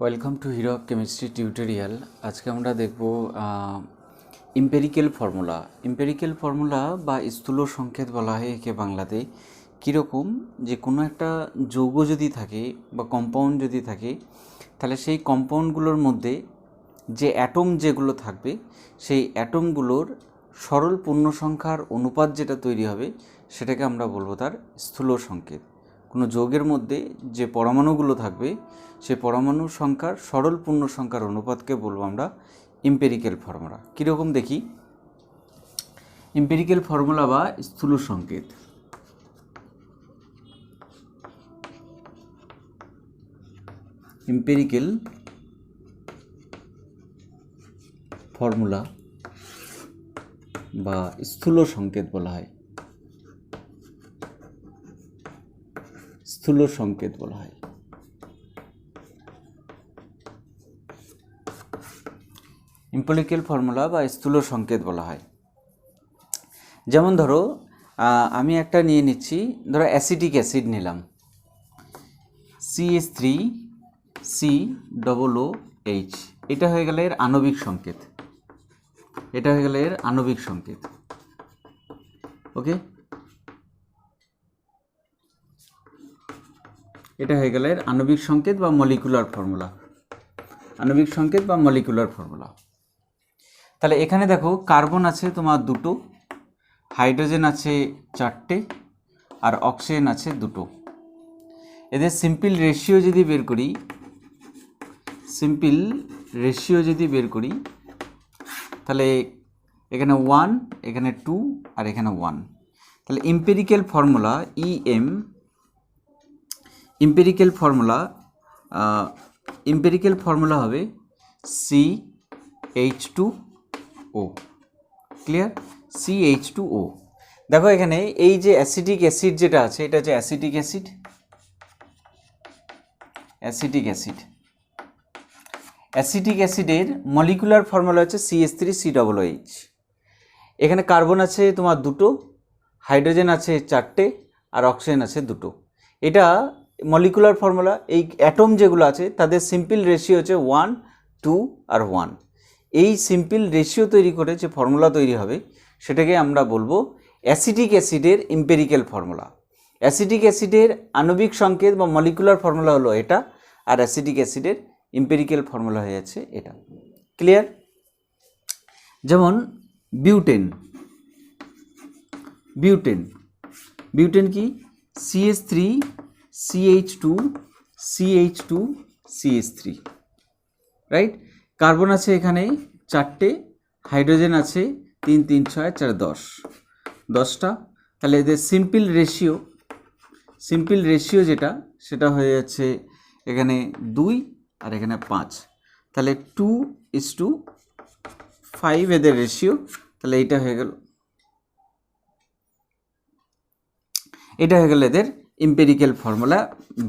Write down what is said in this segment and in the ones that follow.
Welcome to hero chemistry tutorial. আজকে আমরা দেখব ইম্পেরিক্যাল ফর্মুলা। ইম্পেরিক্যাল ফর্মুলা বা স্থূল সংকেত বলা হয় একে বাংলাতে। কীরকম, যে কোনো একটা যৌগ যদি থাকে বা কম্পাউন্ড যদি থাকে, তাহলে সেই কম্পাউন্ডগুলোর মধ্যে যে অ্যাটম যেগুলো থাকবে সেই অ্যাটমগুলোর সরল পূর্ণসংখ্যার অনুপাত যেটা তৈরি হবে সেটাকে আমরা বলবো তার স্থূল সংকেত। কোনো যৌগের মধ্যে যে পরমাণুগুলো থাকবে সেই পরমাণু সংখ্যার সরল পূর্ণ সংখ্যার অনুপাতকে বলবো আমরা ইম্পেরিক্যাল ফর্মুলা। কীরকম দেখি, ইম্পেরিক্যাল ফর্মুলা বা স্থূল সংকেত। ইম্পেরিক্যাল ফর্মুলা বা স্থূল সংকেত বলা হয়, স্থূল সংকেত বলা হয়। ইম্পেরিক্যাল ফর্মুলা বা স্থূল সংকেত বলা হয়। যেমন ধরো আমি একটা নিয়ে নিচ্ছি, ধরো অ্যাসিটিক অ্যাসিড নিলাম, CH3COOH, এটা হয়ে গেলে এর আণবিক সংকেত, এটা হয়ে গেলে এর আণবিক সংকেত। ওকে, এটা হয়ে গেলে এর আণবিক সংকেত বা মলিকুলার ফর্মুলা, আণবিক সংকেত বা মলিকুলার ফর্মুলা। তাহলে এখানে দেখো কার্বন আছে তোমার দুটো, হাইড্রোজেন আছে চারটে, আর অক্সিজেন আছে দুটো। এদের সিম্পল রেশিও যদি বের করি, সিম্পল রেশিও যদি বের করি তাহলে এখানে 1, এখানে 2 আর এখানে 1। তাহলে ইম্পেরিক্যাল ফর্মুলা ইম্পেরিক্যাল ফর্মুলা হবে CH2O। ক্লিয়ার? CH2O। দেখো এখানে এই যে অ্যাসিটিক অ্যাসিড যেটা আছে, এটা হচ্ছে অ্যাসিটিক অ্যাসিড, অ্যাসিটিক অ্যাসিডের মলিকুলার ফর্মুলা হচ্ছে CH3COOH। এখানে কার্বন আছে তোমার দুটো, হাইড্রোজেন আছে চারটে, আর অক্সিজেন আছে দুটো। এটা মলিকুলার ফর্মুলা। এই অ্যাটম যেগুলো আছে তাদের সিম্পল রেশিও হচ্ছে 1, 2 আর 1। এই সিম্পল রেশিও তৈরি করে যে ফর্মুলা তৈরি হবে সেটাকে আমরা বলবো অ্যাসিটিক অ্যাসিডের ইম্পেরিক্যাল ফর্মুলা। অ্যাসিটিক অ্যাসিডের আণবিক সংকেত বা মলিকুলার ফর্মুলা হলো এটা, আর অ্যাসিটিক অ্যাসিডের ইম্পেরিক্যাল ফর্মুলা হয়ে যাচ্ছে এটা। ক্লিয়ার? যেমন বিউটেন, বিউটেন কি? CH3CH2CH2CH3, right? কার্বন আছে এখানে চারটে, হাইড্রোজেন আছে 3, 3, 6, 4, 10টা। তাহলে এদের সিম্পল রেশিও যেটা সেটা হয়ে যাচ্ছে এখানে 2 আর এখানে 5। তাহলে 2:5 এদের রেশিও। তাহলে এটা হয়ে গেল এদের ইম্পেরিক্যাল ফর্মুলা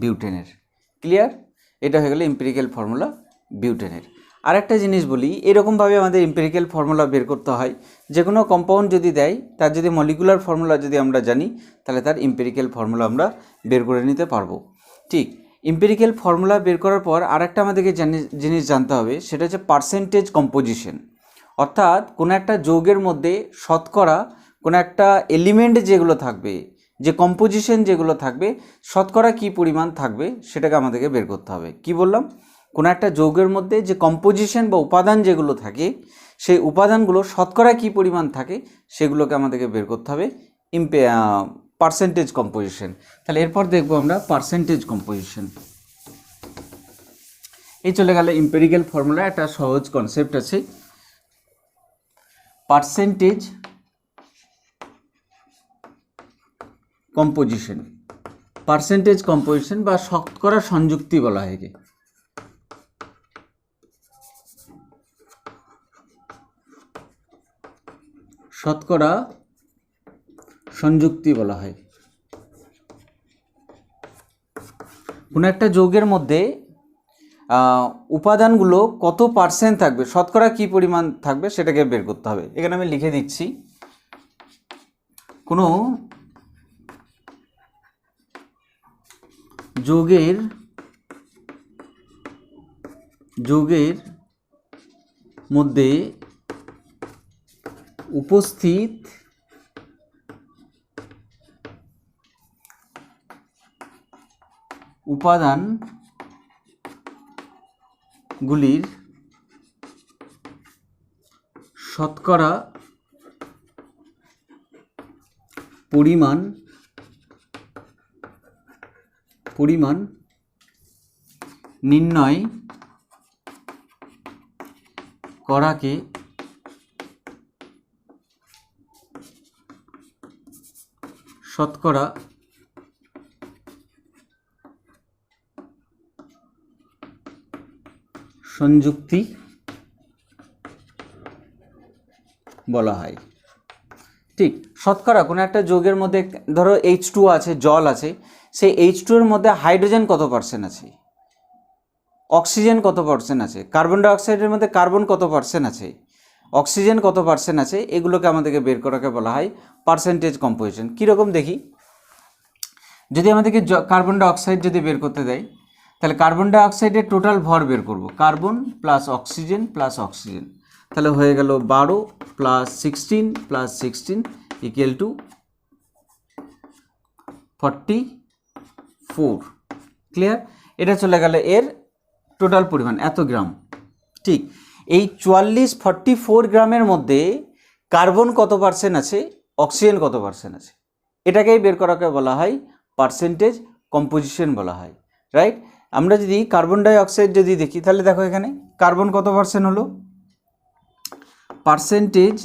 বিউটেনের। ক্লিয়ার? এটা হয়ে গেল ইম্পেরিক্যাল ফর্মুলা বিউটেনের। আরেকটা জিনিস বলি, এরকমভাবে আমাদের ইম্পেরিক্যাল ফর্মুলা বের করতে হয়। যে কোনো কম্পাউন্ড যদি দেয়, তার যদি মলিকুলার ফর্মুলা যদি আমরা জানি, তাহলে তার ইম্পেরিক্যাল ফর্মুলা আমরা বের করে নিতে পারবো। ঠিক, ইম্পেরিক্যাল ফর্মুলা বের করার পর আরেকটা আমাদেরকে জিনিস জানতে হবে, সেটা হচ্ছে পার্সেন্টেজ কম্পোজিশন। অর্থাৎ কোনো একটা যৌগের মধ্যে শতকরা কোনো একটা এলিমেন্ট যেগুলো থাকবে, যে কম্পোজিশন যেগুলো থাকবে, শতকরা কী পরিমাণ থাকবে সেটাকে আমাদেরকে বের করতে হবে। কি বললাম? কোনো একটা যৌগের মধ্যে যে কম্পোজিশন বা উপাদান যেগুলো থাকে, সেই উপাদানগুলো শতকরা কী পরিমাণ থাকে সেগুলোকে আমাদেরকে বের করতে হবে পার্সেন্টেজ কম্পোজিশন। তাহলে এরপর দেখবো আমরা পার্সেন্টেজ কম্পোজিশন। এই চলে গেল ইম্পেরিক্যাল ফর্মুলা। একটা সহজ কনসেপ্ট আছে, পার্সেন্টেজ কম্পোজিশন। পার্সেন্টেজ কম্পোজিশন বা শতকরা সংযুক্তি বলা হয় একে। শতকরা সংযুক্তি বলা হয়। কোনো একটা যৌগের মধ্যে উপাদানগুলো কত পার্সেন্ট থাকবে, শতকরা কী পরিমাণ থাকবে সেটাকে বের করতে হবে। এখানে আমি লিখে দিচ্ছি, কোনো যৌগের যৌগের মধ্যে উপস্থিত উপাদানগুলির শতকরা পরিমাণ নির্ণয় করাকে শতকরা সংযুক্তি বলা হয়। ঠিক, শতকরা কোনো একটা যৌগের মধ্যে ধরো H2 আছে, জল আছে, সেই H2 এর মধ্যে হাইড্রোজেন কত পার্সেন্ট আছে, অক্সিজেন কত পার্সেন্ট আছে, কার্বন ডাইঅক্সাইডের মধ্যে কার্বন কত পার্সেন্ট আছে, অক্সিজেন কত পার্সেন্ট আছে, এগুলোকে আমাদেরকে বের করাকে বলা হয় পার্সেন্টেজ কম্পোজিশন। কীরকম দেখি, যদি আমাদেরকে কার্বন ডাইঅক্সাইড যদি বের করতে দেয়, তাহলে কার্বন ডাইঅক্সাইডের টোটাল ভর বের করব, কার্বন প্লাস অক্সিজেন, তাহলে হয়ে গেল 12 প্লাস 16 ইকুয়াল টু 44। ক্লিয়ার? এটা চলে গেল এর টোটাল পরিমাণ এত গ্রাম। ঠিক, এই 44 গ্রামের মধ্যে কার্বন কত পার্সেন্ট আছে, অক্সিজেন কত পার্সেন্ট আছে, এটাকেই বের করাকে বলা হয় পার্সেন্টেজ কম্পোজিশন বলা হয়। রাইট? আমরা যদি কার্বন ডাইঅক্সাইড যদি দেখি, তাহলে দেখো এখানে কার্বন কত পার্সেন্ট হলো, পার্সেন্টেজ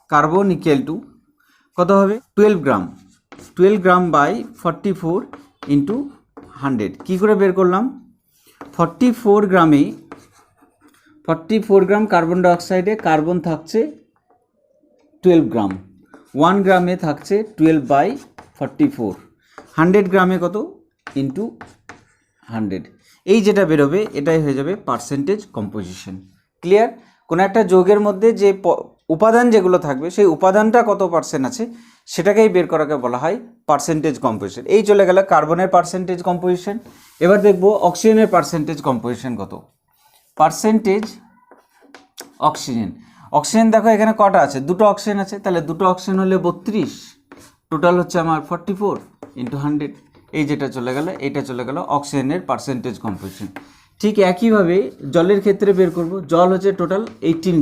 কার্বন ইকুয়াল টু কত হবে, 12 গ্রাম বাই 44 ইন্টু 100। কী করে বের করলাম, 44 গ্রাম কার্বন ডাইঅক্সাইডে কার্বন থাকছে 12 গ্রাম, 1 গ্রামে থাকছে 12 বাই 44, 100 গ্রামে কত ইন্টু 100, এই যেটা বেরোবে এটাই হয়ে যাবে পার্সেন্টেজ কম্পোজিশন। ক্লিয়ার? কোনো একটা যৌগের মধ্যে যে উপাদান যেগুলো থাকবে সেই উপাদানটা কত পার্সেন্ট আছে সেটাকেই বের করাকে বলা হয় পার্সেন্টেজ কম্পোজিশন। এই চলে গেল কার্বনের পার্সেন্টেজ কম্পোজিশন। এবার দেখব অক্সিজেনের পার্সেন্টেজ কম্পোজিশন কত। পার্সেন্টেজ অক্সিজেন দেখো এখানে কটা আছে, দুটো অক্সিজেন আছে, তাহলে দুটো অক্সিজেন হলে 32, টোটাল হচ্ছে আমার 44 ইন্টু 100, এই যেটা চলে গেল এটা চলে গেল অক্সিজেনের পার্সেন্টেজ কম্পোজিশন। ঠিক একইভাবে জলের ক্ষেত্রে বের করব, জল হচ্ছে টোটাল 18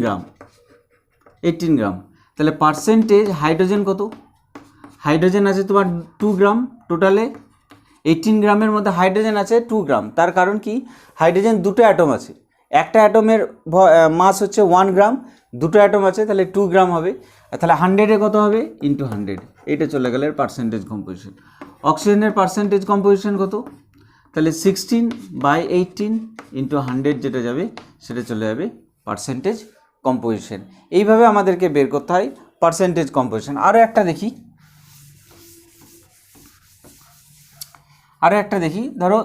গ্রাম, তাহলে পার্সেন্টেজ হাইড্রোজেন কত, হাইড্রোজেন আছে তোমার 2 গ্রাম, টোটালে 18 গ্রামের মধ্যে হাইড্রোজেন আছে 2 গ্রাম। তার কারণ কি, হাইড্রোজেন দুটো অ্যাটম আছে, একটা অ্যাটমের মাস হচ্ছে 1 গ্রাম, দুটো অ্যাটম আছে তাহলে 2 গ্রাম হবে, তাহলে 100-এ কত হবে ইন্টু 100, এইটা চলে গেল পার্সেন্টেজ কম্পোজিশন। অক্সিজেনের পার্সেন্টেজ কম্পোজিশন কত, তাহলে 16/18 ইন্টু 100 যেটা যাবে সেটা চলে যাবে পার্সেন্টেজ কম্পোজিশন। এইভাবে আমাদেরকে বের করতে হয় পার্সেন্টেজ কম্পোজিশন। আরও একটা দেখি, ধরো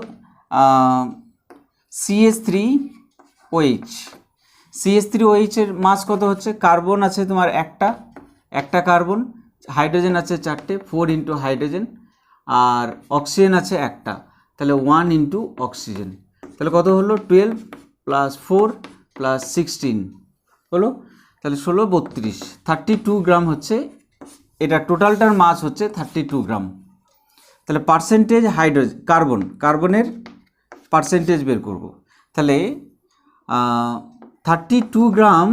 CH3OH এর মাস কত হচ্ছে, কার্বন আছে তোমার একটা কার্বন, হাইড্রোজেন আছে 4টে, 4 ইন্টু হাইড্রোজেন, আর অক্সিজেন আছে একটা, তাহলে 1 ইন্টু অক্সিজেন, তাহলে কত হলো 12 প্লাস 4 প্লাস 16 হলো, তাহলে 16 32, 32 গ্রাম হচ্ছে এটা, টোটালটার মাস হচ্ছে 32 গ্রাম। তাহলে পার্সেন্টেজ কার্বনের পার্সেন্টেজ বের করব, তাহলে 32 গ্রাম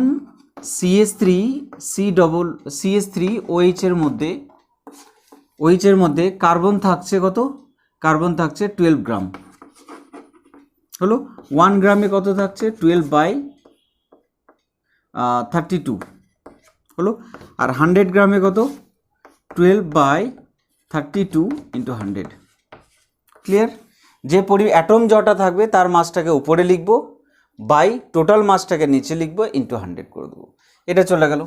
CH3OH এর মধ্যে কার্বন থাকছে কত, কার্বন থাকছে 12 গ্রাম হলো, 1 গ্রামে কত থাকছে 12/32 হলো, আর 100 গ্রামে কত 12/32 ইন্টু 100। ক্লিয়ার? যে অ্যাটম জটা থাকবে তার মাসটাকে উপরে লিখব, বাই টোটাল মাসটাকে নিচে লিখব, ইন্টু 100 করে দেবো, এটা চলে গেল।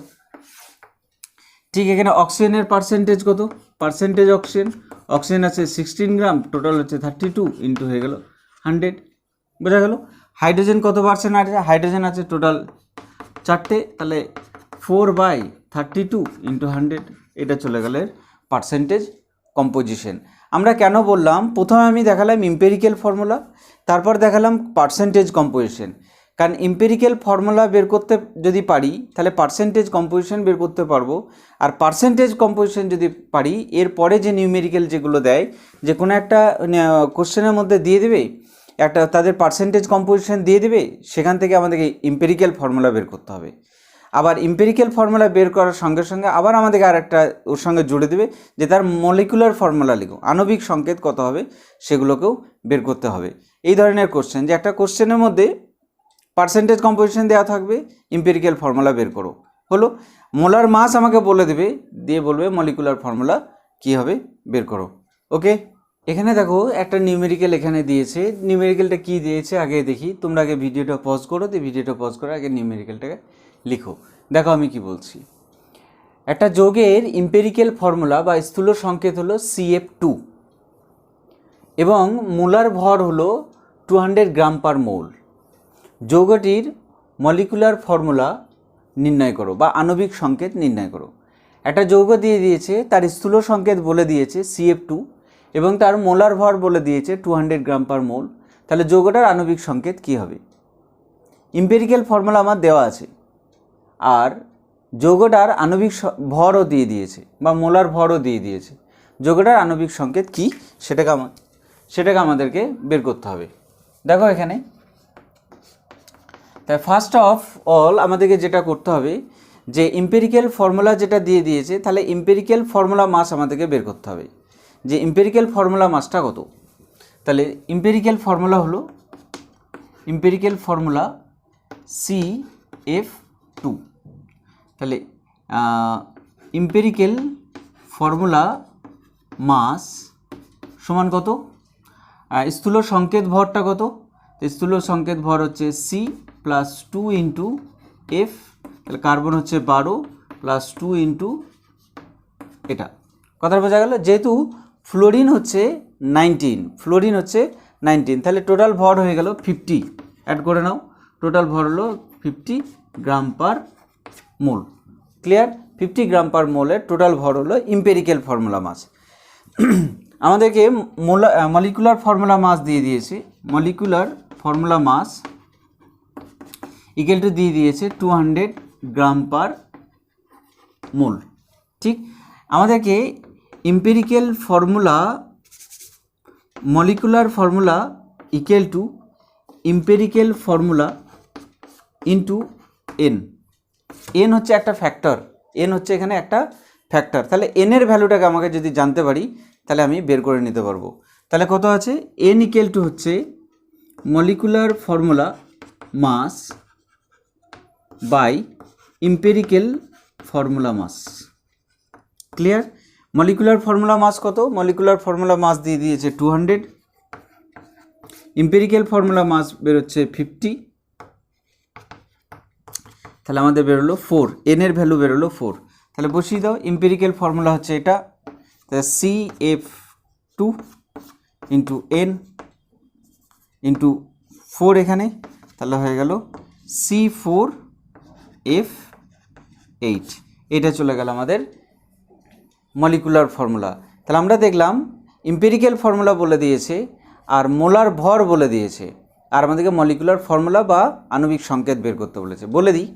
ঠিক এখানে অক্সিজেনের পার্সেন্টেজ কত, পার্সেন্টেজ অক্সিজেন আছে 16 গ্রাম, টোটাল হচ্ছে 32 ইন্টু হয়ে গেল 100, বোঝা গেল। হাইড্রোজেন কত পার্সেন্ট আছে, হাইড্রোজেন আছে টোটাল 4টে, তাহলে 4/32 ইন্টু 100, এটা চলে গেল পার্সেন্টেজ কম্পোজিশন। আমরা কেন বললাম, প্রথমে আমি দেখালাম এম্পিরিক্যাল ফর্মুলা, তারপর দেখালাম পার্সেন্টেজ কম্পোজিশন। কারণ এম্পিরিক্যাল ফর্মুলা বের করতে যদি পারি তাহলে পার্সেন্টেজ কম্পোজিশন বের করতে পারবো, আর পার্সেন্টেজ কম্পোজিশন যদি পারি এরপরে যে নিউমেরিক্যাল যেগুলো দেয়, যে কোনো একটা কোশ্চেনের মধ্যে দিয়ে দেবে একটা, তাদের পার্সেন্টেজ কম্পোজিশন দিয়ে দেবে, সেখান থেকে আমাদেরকে এম্পিরিক্যাল ফর্মুলা বের করতে হবে। আবার এম্পিরিক্যাল ফর্মুলা বের করার সঙ্গে সঙ্গে আবার আমাদেরকে আরেকটা ওর সঙ্গে জুড়ে দেবে, যে তার মলিকুলার ফর্মুলা লিখো, আণবিক সংকেত কত হবে সেগুলোকেও বের করতে হবে। এই ধরনের কোশ্চেন, যে একটা কোশ্চেনের মধ্যে পার্সেন্টেজ কম্পোজিশন দেওয়া থাকবে, এম্পিরিক্যাল ফর্মুলা বের করো, হলো। মোলার মাস আমাকে বলে দেবে, দিয়ে বলবে মলিকুলার ফর্মুলা কী হবে বের করো। ওকে, এখানে দেখো একটা নিউমেরিক্যাল এখানে দিয়েছে। নিউমেরিক্যালটা কী দিয়েছে আগে দেখি, তোমরা আগে ভিডিওটা পজ করো, দিয়ে ভিডিওটা পজ করে আগে নিউমেরিক্যালটাকে লিখো। দেখো আমি কি বলছি। একটা যৌগের এম্পিরিক্যাল ফর্মুলা বা স্থূল সংকেত হলো CF2 এবং মোলার ভর হলো 200 গ্রাম পার মোল। যৌগটির মলিকুলার ফর্মুলা নির্ণয় করো বা আণবিক সংকেত নির্ণয় করো। একটা যৌগ দিয়ে দিয়েছে, তার স্থূল সংকেত বলে দিয়েছে CF2 এবং তার মোলার ভর বলে দিয়েছে 200 গ্রাম পার মোল। তাহলে যৌগটার আণবিক সংকেত কী হবে? এম্পিরিক্যাল ফর্মুলা আমার দেওয়া আছে, আর যৌগটার আণবিক ভরও দিয়ে দিয়েছে বা মোলার ভরও দিয়ে দিয়েছে। যৌগটার আণবিক সংকেত কী সেটাকে আমাদেরকে বের করতে হবে। দেখো এখানে, তাই ফার্স্ট অফ অল আমাদেরকে যেটা করতে হবে, যে এম্পিরিক্যাল ফর্মুলা যেটা দিয়ে দিয়েছে, তাহলে এম্পিরিক্যাল ফর্মুলা মাস আমাদেরকে বের করতে হবে, যে এম্পিরিক্যাল ফর্মুলা মাসটা কত। তাহলে এম্পিরিক্যাল ফর্মুলা হলো এম্পিরিক্যাল ফর্মুলা CF2। তাহলে এম্পিরিক্যাল ফর্মুলা মাস সমান কত? স্থূল সংকেত ভরটা কত? স্থূল সংকেত ভর হচ্ছে C প্লাস 2 ইন্টু F। তাহলে কার্বন হচ্ছে 12 প্লাস 2 ইন্টু এটা। কথা বোঝা গেল? যেহেতু ফ্লোরিন হচ্ছে 19, তাহলে টোটাল ভর হয়ে গেল 50। অ্যাড করে নাও, টোটাল ভর হলো 50 গ্রাম পার মোল। ক্লিয়ার? 50 গ্রাম পার মোলের টোটাল ভর হলো এম্পিরিক্যাল ফর্মুলা মাস। আমাদেরকে মলিকুলার ফর্মুলা মাস দিয়ে দিয়েছে, molecular formula mass equal to দিয়ে দিয়েছে 200 গ্রাম পার মোল। ঠিক, আমাদেরকে empirical formula molecular formula equal to empirical formula into n হচ্ছে একটা ফ্যাক্টর, এন হচ্ছে এখানে একটা ফ্যাক্টর। তাহলে এনের ভ্যালুটাকে আমাকে যদি জানতে পারি তাহলে আমি বের করে নিতে পারবো। তাহলে কত আছে? এন ইকুয়াল টু হচ্ছে molecular formula mass by empirical formula mass. Clear? Molecular formula mass কত? মলিকুলার ফর্মুলা মাস দিয়ে দিয়েছে 200, এম্পিরিক্যাল ফর্মুলা মাস বেরোচ্ছে 50। তাহলে আমাদের বেরোলো 4, এনের ভ্যালু বেরোলো 4। তাহলে বসিয়ে দাও, এম্পিরিক্যাল ফর্মুলা হচ্ছে এটা, CF2 ইন্টু এন ইন্টু 4 এখানে, তাহলে হয়ে গেল C4F8। এটা চলে গেল আমাদের মলিকুলার ফর্মুলা। তাহলে আমরা দেখলাম এম্পিরিক্যাল ফর্মুলা বলে দিয়েছে আর মোলার ভর বলে দিয়েছে, আর আমাদেরকে মলিকুলার ফর্মুলা বা আণবিক সংকেত বের করতে বলেছে। বলে দিই,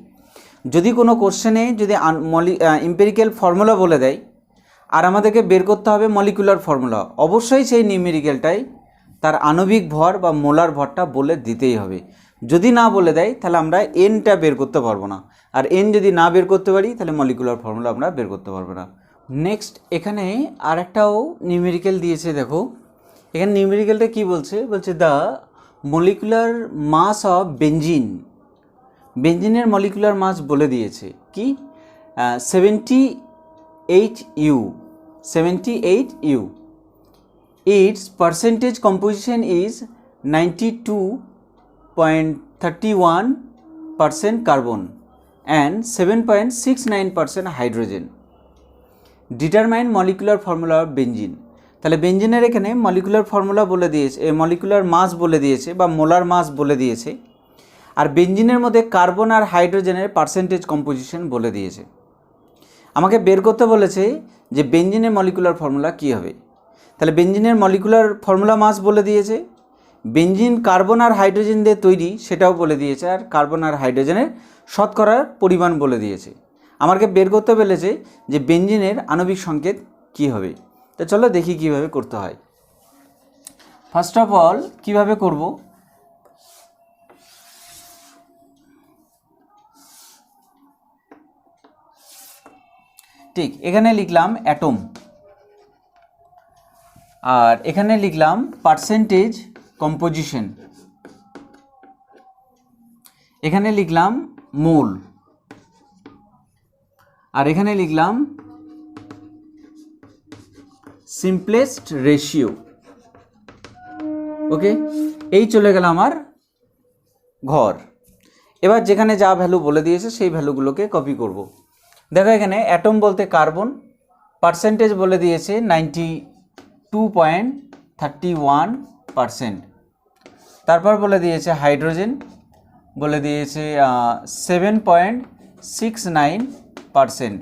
যদি কোনো কোশ্চেনে যদি এম্পিরিক্যাল ফর্মুলা বলে দেয় আর আমাদেরকে বের করতে হবে মলিকুলার ফর্মুলা, অবশ্যই সেই নিউমেরিক্যালটাই তার আণবিক ভর বা মোলার ভরটা বলে দিতেই হবে। যদি না বলে দেয় তাহলে আমরা এনটা বের করতে পারবো না, আর এন যদি না বের করতে পারি তাহলে মলিকুলার ফর্মুলা আমরা বের করতে পারবো না। নেক্সট এখানে আরেকটাও নিউমেরিক্যাল দিয়েছে। দেখো এখানে নিউমেরিক্যালটা কি বলছে, বলছে the molecular mass of benzene. বেঞ্জিনের মলিকুলার মাস বলে দিয়েছে কি 78U। Its percentage composition is 92.31% carbon and 7.69% hydrogen. Determine molecular formula of benzene. তাহলে বেঞ্জিনের এখানে মলিকুলার ফর্মুলা বলে দিয়েছে, মলিকুলার মাস বলে দিয়েছে বা মোলার মাস বলে দিয়েছে, আর বেঞ্জিনের মধ্যে কার্বন আর হাইড্রোজেনের পার্সেন্টেজ কম্পোজিশন বলে দিয়েছে। আমাকে বের করতে বলেছে যে বেঞ্জিনের মলিকুলার ফর্মুলা কী হবে। তাহলে বেঞ্জিনের মলিকুলার ফর্মুলা মাস বলে দিয়েছে, বেঞ্জিন কার্বন আর হাইড্রোজেন দিয়ে তৈরি সেটাও বলে দিয়েছে, আর কার্বন আর হাইড্রোজেনের শতকরার পরিমাণ বলে দিয়েছে। আমাকে বের করতে বলেছে যে বেঞ্জিনের আণবিক সংকেত কী হবে। তো চলো দেখি কিভাবে করতে হয়। ফার্স্ট অফ অল কিভাবে করব, ঠিক এখানে লিখলাম অ্যাটম, আর এখানে লিখলাম পার্সেন্টেজ কম্পোজিশন, এখানে লিখলাম মোল, আর এখানে লিখলাম সিম্পলেস্ট রেশিও। ওকে, এই চলে গেল আমার ঘর। এবার যেখানে যা ভ্যালু বলে দিয়েছে সেই ভ্যালুগুলোকে কপি করব। দেখো এখানে অ্যাটম বলতে কার্বন, পার্সেন্টেজ বলে দিয়েছে 92.31%। তারপর বলে দিয়েছে হাইড্রোজেন, বলে দিয়েছে 7.69%।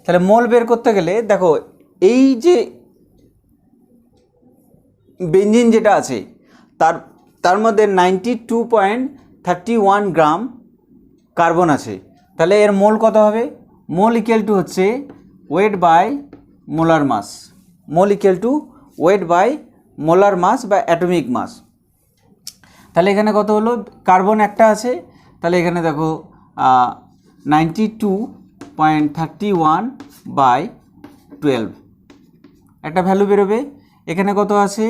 তাহলে মোল বের করতে গেলে দেখো এই যে বেঞ্জিন যেটা আছে তার মধ্যে 92.31 গ্রাম কার্বন আছে। তাহলে এর মোল কত হবে? মোল ইকুয়াল টু হচ্ছে weight by molar mass, mole equal to weight by molar mass বা অ্যাটমিক মাস। তাহলে এখানে কত হলো? কার্বন একটা আছে, তাহলে এখানে দেখো 92.31/12 একটা ভ্যালু বেরোবে। এখানে কত আছে?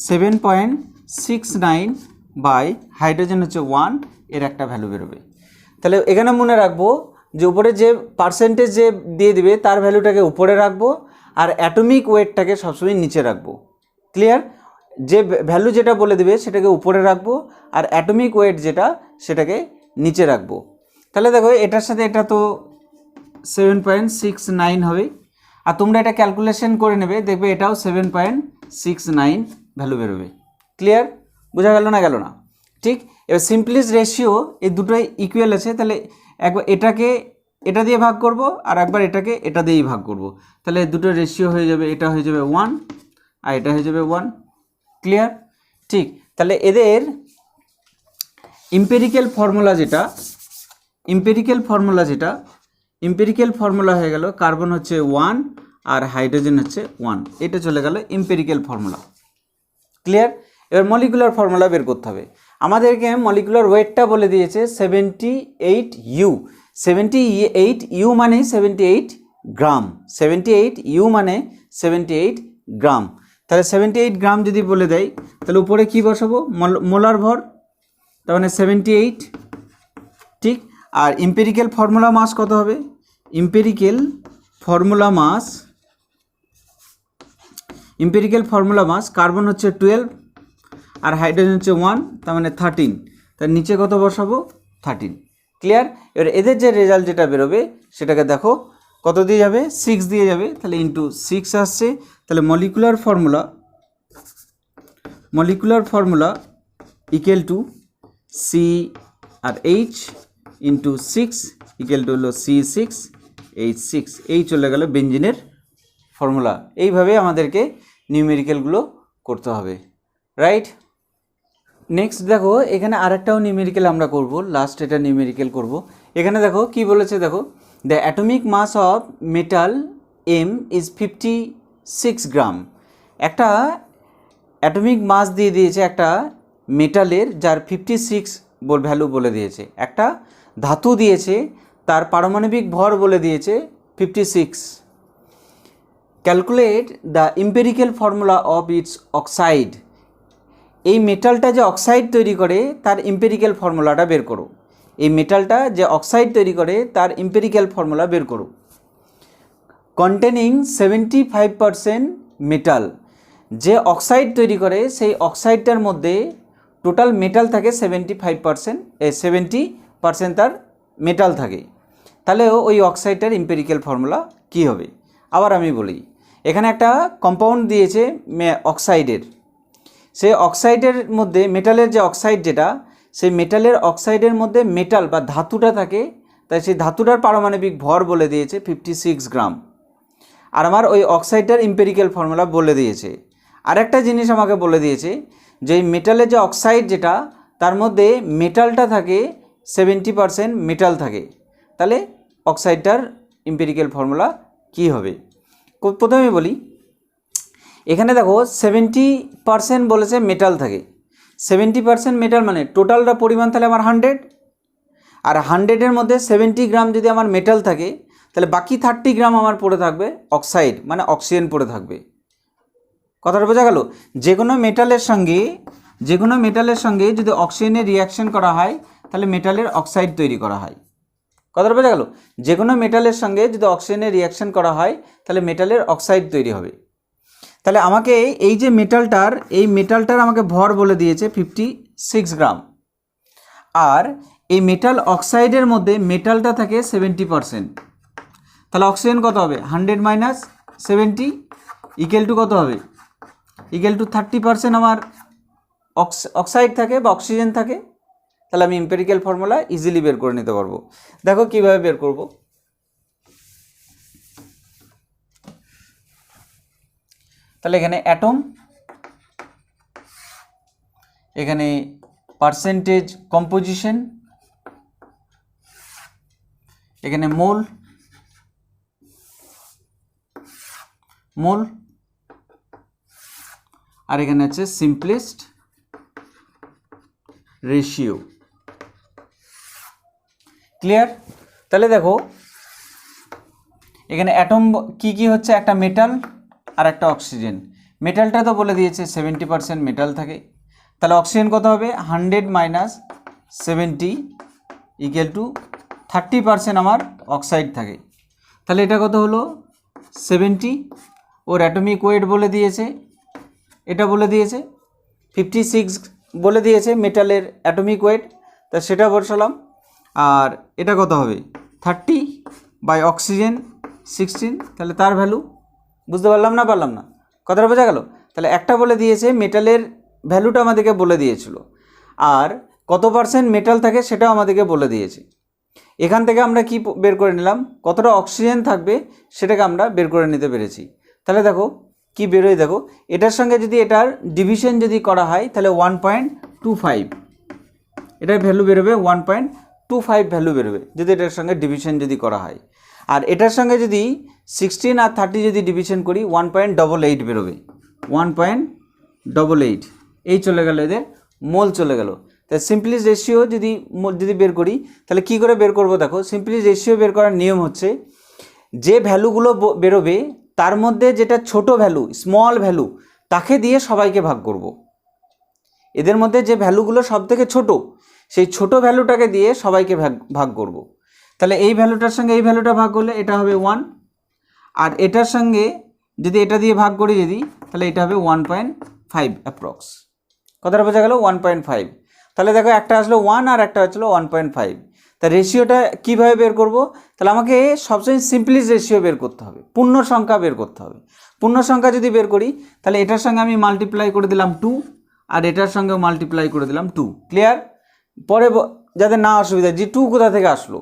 7.69 বাই হাইড্রোজেন হচ্ছে 1, এর একটা ভ্যালু বেরোবে। তাহলে এখানে মনে রাখবো যে উপরে যে পার্সেন্টেজ যে দিয়ে দিবে তার ভ্যালুটাকে উপরে রাখবো, আর অ্যাটমিক ওয়েটটাকে সবসময় নিচে রাখবো। ক্লিয়ার? যে ভ্যালু যেটা বলে দেবে সেটাকে উপরে রাখবো, আর অ্যাটমিক ওয়েট যেটা সেটাকে নিচে রাখবো। তাহলে দেখো এটার সাথে এটা তো 7.69 হবে, আর তোমরা এটা ক্যালকুলেশন করে নেবে, দেখবে এটাও 7.69 ভ্যালু বেরোবে। ক্লিয়ার? বোঝা গেল না? গেল না? ঠিক। এবার সিম্পলিস্ট রেশিও এই দুটোই ইকুয়াল আছে, তাহলে একবার এটাকে এটা দিয়ে ভাগ করব, আর একবার এটাকে এটা দিয়েই ভাগ করব। তাহলে দুটো রেশিও হয়ে যাবে, এটা হয়ে যাবে 1 আর এটা হয়ে যাবে 1। ক্লিয়ার? ঠিক। তাহলে এদের ইম্পেরিক্যাল ফর্মুলা হয়ে গেল কার্বন হচ্ছে 1 আর হাইড্রোজেন হচ্ছে 1, এটা চলে গেল ইম্পেরিক্যাল ফর্মুলা। ক্লিয়ার? এবার মলিকুলার ফর্মুলা বের করতে হবে। আমাদেরকে মলিকুলার ওয়েটটা বলে দিয়েছে 78U। 78U মানে 78 গ্রাম, 78U মানে 78 গ্রাম। তাহলে 78 গ্রাম যদি বলে দেয় তাহলে উপরে কি বসাবো? মোলার ভর, তার মানে 78। ঠিক। আর ইম্পেরিক্যাল ফর্মুলা মাস কত হবে? ইম্পেরিক্যাল ফর্মুলা মাস কার্বন হচ্ছে 12 আর হাইড্রোজেন হচ্ছে 1, তার মানে 13। তার নিচে কত বসাবো? 13। ক্লিয়ার? এবার এদের যে রেজাল্ট যেটা বেরোবে সেটাকে দেখো কত দিয়ে যাবে? 6 দিয়ে যাবে, তাহলে ইন্টু 6 আসছে। তাহলে molecular formula equal to C আর H ইন্টু 6 ইকুয়াল টু হলো C6H6। এই চলে গেল বেঞ্জিনের ফর্মুলা। এইভাবে আমাদেরকে নিউমেরিক্যালগুলো করতে হবে। রাইট? নেক্সট দেখো এখানে আরেকটাও নিউমেরিক্যাল আমরা করব, লাস্ট এটা নিউমেরিক্যাল করব। এখানে দেখো কি বলেছে, দেখো the atomic mass of metal M is 56 gram. একটা অ্যাটমিক মাস দিয়ে দিয়েছে একটা মেটালের, যার 56 ভ্যালু বলে দিয়েছে। একটা ধাতু দিয়েছে, তার পারমাণবিক ভর বলে দিয়েছে 56। Calculate the empirical formula of its oxide. এই মেটালটা যে অক্সাইড তৈরি করে তার ইম্পেরিক্যাল ফর্মুলাটা বের করো। এই মেটালটা যে অক্সাইড তৈরি করে তার ইম্পেরিক্যাল ফর্মুলা বের করো। কন্টেনিং 75% মেটাল, যে অক্সাইড তৈরি করে সেই অক্সাইডটার মধ্যে টোটাল মেটাল থাকে 70% তার মেটাল থাকে। তাহলে ওই অক্সাইডটার ইম্পেরিক্যাল ফর্মুলা কী হবে? আবার আমি বলি, এখানে একটা কম্পাউন্ড দিয়েছে অক্সাইডের, সেই অক্সাইডের মধ্যে মেটালের যে অক্সাইড যেটা, সেই মেটালের অক্সাইডের মধ্যে মেটাল বা ধাতুটা থাকে, তাই সেই ধাতুটার পারমাণবিক ভর বলে দিয়েছে 56 গ্রাম। আর আমার ওই অক্সাইডটার এম্পিরিক্যাল ফর্মুলা বলে দিয়েছে। আরেকটা জিনিস আমাকে বলে দিয়েছে যে মেটালের যে অক্সাইড যেটা তার মধ্যে মেটালটা থাকে 70% মেটাল থাকে, তাহলে অক্সাইডটার এম্পিরিক্যাল ফর্মুলা কী হবে। প্রথমে বলি, এখানে দেখো 70% বলেছে মেটাল থাকে। 70% মেটাল মানে টোটালটা পরিমাণ তাহলে আমার 100, আর 100-এর মধ্যে 70 গ্রাম যদি আমার মেটাল থাকে তাহলে বাকি 30 গ্রাম আমার পড়ে থাকবে অক্সাইড মানে অক্সিজেন পড়ে থাকবে। কথাটা বোঝা গেল? যে কোনো মেটালের সঙ্গে যদি অক্সিজেনের রিয়াকশন করা হয় তাহলে মেটালের অক্সাইড তৈরি করা হয়। কথাটা বোঝা গেল? যে কোনো মেটালের সঙ্গে যদি অক্সিজেনের রিয়াকশন করা হয় তাহলে মেটালের অক্সাইড তৈরি হবে। তাহলে আমাকে এই যে মেটালটার আমাকে ভর বলে দিয়েছে 56 গ্রাম, আর এই মেটাল অক্সাইডের মধ্যে মেটালটা থাকে 70%, তাহলে অক্সিজেন কত হবে? 100 মাইনাস 70 ইকুয়াল টু কত হবে? ইকুয়াল টু 30% আমার অক্সাইড থাকে বা অক্সিজেন থাকে। তাহলে আমি এম্পিরিক্যাল ফর্মুলা ইজিলি বের করে নিতে পারবো। দেখো কিভাবে বের করব। তাহলে এখানে অ্যাটম, এখানে পার্সেন্টেজ কম্পোজিশন, এখানে মোল, আর এখানে আছে সিম্পলেস্ট রেশিও। ক্লিয়ার? তাহলে দেখো এখানে অ্যাটম কি হচ্ছে, একটা মেটাল আর একটা অক্সিজেন। মেটালটা তো বলে দিয়েছে 70% মেটাল থাকে, তাহলে অক্সিজেন কত হবে? 100 মাইনাস 70 ইকুয়াল টু 30% আমার অক্সাইড থাকে। তাহলে এটা কত হলো? 70। ওর অ্যাটমিক ওয়েট বলে দিয়েছে, এটা বলে দিয়েছে 56 বলে দিয়েছে মেটালের অ্যাটমিক ওয়েট, তা সেটা বসালাম। আর এটা কত হবে? 30 বাই অক্সিজেন 16, তাহলে তার ভ্যালু বুঝতে পারলাম না? কথাটা বোঝা গেল? তাহলে একটা বলে দিয়েছে মেটালের ভ্যালুটা আমাদেরকে বলে দিয়েছিল, আর কত পার্সেন্ট মেটাল থাকে সেটাও আমাদেরকে বলে দিয়েছে। এখান থেকে আমরা কি বের করে নিলাম? কতটা অক্সিজেন থাকবে সেটাকে আমরা বের করে নিতে পেরেছি। তাহলে দেখো কি বেরোয়, দেখো এটার সঙ্গে যদি এটার ডিভিশন যদি করা হয় তাহলে 1.25, এটার ভ্যালু বেরোবে 1.25 ভ্যালু বেরোবে যদি এটার সঙ্গে ডিভিশন যদি করা হয়। আর এটার সঙ্গে যদি 16 আর 30 যদি ডিভিশন করি 1.88 বেরোবে, 1.88। এই চলে গেল, এদের মোল চলে গেল। তাই সিম্পলিস্ট রেশিও যদি বের করি তাহলে কি করে বের করব? দেখো সিম্পলিস্ট রেশিও বের করার নিয়ম হচ্ছে, যে ভ্যালুগুলো বেরোবে তার মধ্যে যেটা ছোট ভ্যালু, স্মল ভ্যালু, তাকে দিয়ে সবাইকে ভাগ করব। এদের মধ্যে যে ভ্যালুগুলো সব থেকে ছোট, সেই ছোট ভ্যালুটাকে দিয়ে সবাইকে ভাগ করব। তাহলে এই ভ্যালুটার সঙ্গে এই ভ্যালুটা ভাগ করলে এটা হবে 1, আর এটার সঙ্গে যদি এটা দিয়ে ভাগ করি তাহলে এটা হবে 1.5 অ্যাপ্রক্স। কথাটা বোঝা গেল? 1.5। তাহলে দেখো একটা আসলো 1 আর একটা হচ্ছিল 1.5। তা রেশিওটা কীভাবে বের করব? তাহলে আমাকে সবসময় সিম্পলিস্ট রেশিও বের করতে হবে, পূর্ণ সংখ্যা বের করতে হবে। পূর্ণ সংখ্যা যদি বের করি তাহলে এটার সঙ্গে আমি মাল্টিপ্লাই করে দিলাম 2, আর এটার সঙ্গেও মাল্টিপ্লাই করে দিলাম 2। ক্লিয়ার? পরে যাদের না অসুবিধা যে 2 কোথা থেকে আসলো,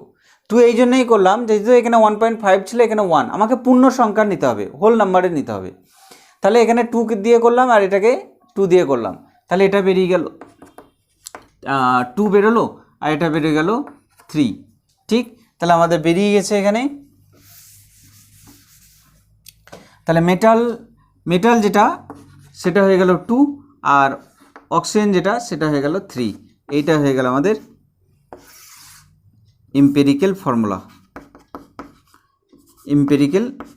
2 এই জন্যই করলাম যেহেতু এখানে 1.5 ছিল, এখানে 1, আমাকে পূর্ণ সংখ্যা নিতে হবে, হোল নাম্বারে নিতে হবে। তাহলে এখানে 2 দিয়ে করলাম আর এটাকে 2 দিয়ে করলাম, তাহলে এটা বেরিয়ে গেল 2 বেরোলো, আর এটা বেরিয়ে গেল 3। ঠিক? তাহলে আমাদের বেরিয়ে গেছে এখানে। তাহলে মেটাল যেটা সেটা হয়ে গেল 2, আর অক্সিজেন যেটা সেটা হয়ে গেল 3। এইটা হয়ে গেল আমাদের এম্পিরিক্যাল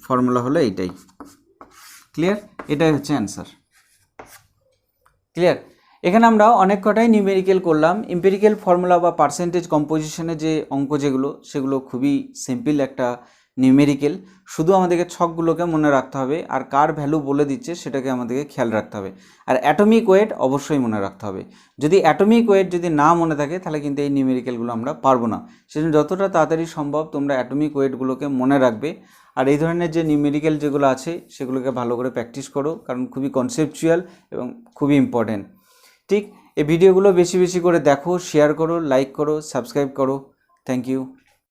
ফর্মুলা হলো এইটাই। ক্লিয়ার? এটাই হচ্ছে অ্যান্সার। ক্লিয়ার? এখানে আমরা অনেক কটাই নিউমেরিক্যাল করলাম। এম্পিরিক্যাল ফর্মুলা বা পার্সেন্টেজ কম্পোজিশনের যে অঙ্ক সেগুলো খুবই সিম্পল একটা নিউমেরিক্যাল। শুধু আমাদেরকে ছকগুলোকে মনে রাখতে হবে, আর কার ভ্যালু বলে দিচ্ছে সেটাকে আমাদেরকে খেয়াল রাখতে হবে। আর অ্যাটমিক ওয়েট অবশ্যই মনে রাখতে হবে। যদি অ্যাটমিক ওয়েট যদি না মনে থাকে তাহলে কিন্তু এই নিউমেরিক্যালগুলো আমরা পারবো না। সেজন্য যতটা তাড়াতাড়ি সম্ভব তোমরা অ্যাটমিক ওয়েটগুলোকে মনে রাখবে। আর এই ধরনের যে নিউমেরিক্যাল যেগুলো আছে সেগুলোকে ভালো করে প্র্যাকটিস করো, কারণ খুবই কনসেপচুয়াল এবং খুবই ইম্পর্টেন্ট। ঠিক? এই ভিডিওগুলো বেশি বেশি করে দেখো, শেয়ার করো, লাইক করো, সাবস্ক্রাইব করো। Thank you.